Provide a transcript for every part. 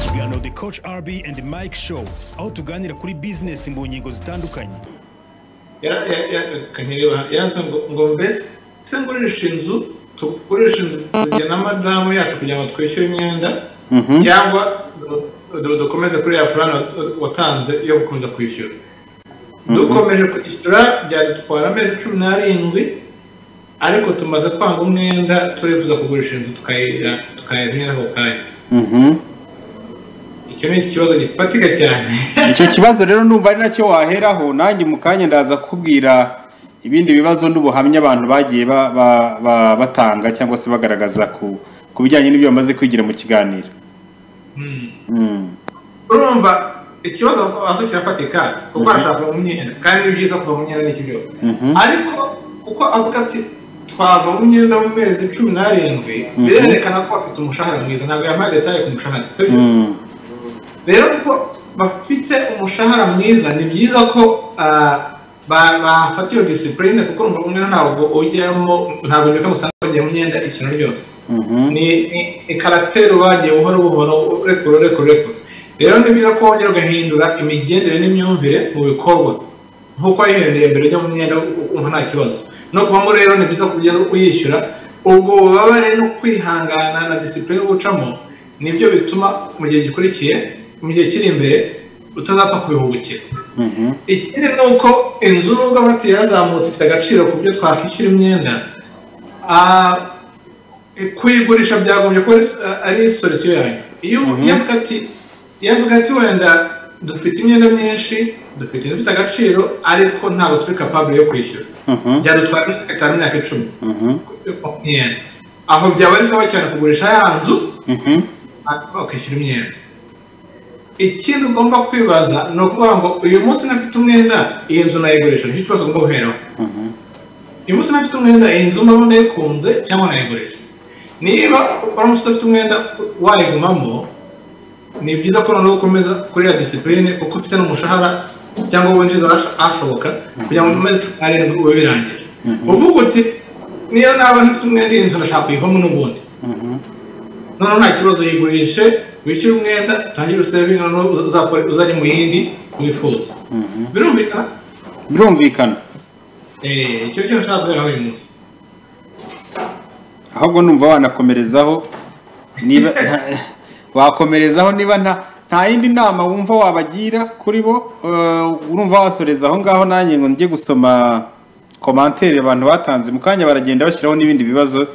ikiganiro The Coach RB and Mike Show aho tuganira kuri business mu ngingo zitandukanye. Yanse ngo mbese sengurisha inzu tugurisha inzu tujya n'amadamu yacu kugira ngo twishyure imyenda cyangwa dukomeze kuri ya plan watanze yo gukomeza kwishyura. Dukomeje kwishyura byadutwara amezi 17 ariko tumaze kwanga umwenda turifuza kugurisha inzu tukayizimira ako kanya. Icyo ni ikibazo gifatika cyane. Icyo kibazo rero numva ari nacyo waheraho nanjye mu kanya ndaza kubwira ibindi bibazo n'ubuhamya abantu bagiye batanga cyangwa se bagaragaza ku bijyanye n'ibyo bamaze kwigira mu kiganiro. Urumva ikibazo ase kirafatika kuko arashaka mu myenda kandi byiza kuva mu myenda n'iki byose. Ariko kuko avuga ati twava mu myenda mu mezi 17 birerekana ko afite umushahara mwiza ntabwo yamaye detail ku mushahara. Rero kuko bafite umushahara mwiza ni byiza ko bafata iyo discipline kuko urumva umwe ntabwo ujyamo ntabwo njye kamusanga bagiye mu myenda ikintu ryose. Ni karaktere bagiye buhoro rekure. Rero ni byiza ko wongera ugahindura imigendere n'imyumvire mu bikorwa nkuko yihendeye mbere yo mu myenda umva nta kibazo. No kuvamo rero ni byiza kugenda kuyishyura ubwo babare no kwihangana na discipline ubucamo nibyo bituma mu gihe gikurikiye mu gihe kiri imbere utazapfa kubihubukira. Ikindi ni uko inzu nubwo bati yazamutse ifite agaciro ku byo twakishyura imyenda kuyigurisha byagombye ko ari solution yanyu. Iyo yavuga ati wenda dufite imyenda myinshi dufite inzu ifite agaciro ariko ntabwo turi capable yo kwishyura byadutwara imyaka 10 aho byaba ari sawa cyane kugurisha ya nzu ukishyura imyenda. Ikindi ugomba kwibaza ni ukuvuga ngo uyu munsi nafite umwenda iyi nzu nayigurisha nicyo kibazo ngo uheraho. Uyu munsi nafite umwenda iyi nzu mbona nayikunze cyangwa nayigurisha. Niba uramutse udafite umwenda wayigumamo ni byiza ko noneho ukomeza kuri ya discipline kuko ufite n'umushahara cyangwa winjiza ashoboka kugira ngo umeze 17 ube birangije. Uvuga uti niyo naba nfite umwenda iyi nzu nashaka kuyivamo n'ubundi noneho nta kibazo yigurishe wishyura umwenda tangira saving noneho uzajya mu yindi wifuza. Birumvikana icyo cyo nshaka guhera uyu munsi ahubwo numva wanakomerezaho niba wakomerezaho niba nta yindi nama wumva wabagira kuri bo urumva wasoreza aho ngaho nanjye ngo njye gusoma commentaire abantu batanze mu kanya baragenda bashyiraho n'ibindi bibazo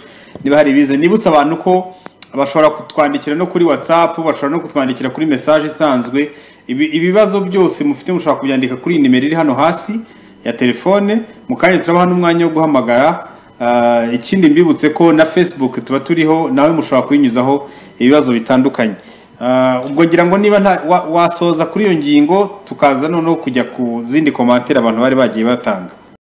niba hari bize nibutsa abantu ko bashobora kutwandikira no kuri WhatsApp bashobora no kutwandikira kuri message isanzwe ibibazo byose mufite mushobora kubyandika kuri nimero iri hano hasi ya telefone mu kanya turabaha n'umwanya wo guhamagara. Ikindi mbibutse ko na Facebook tuba turiho nawe mushobora kuyinyuzaho ibibazo bitandukanye. Ubwo ngira ngo niba wasoza kuri iyo ngingo tukaza noneho kujya ku zindi commentaire abantu bari bagiye batanga.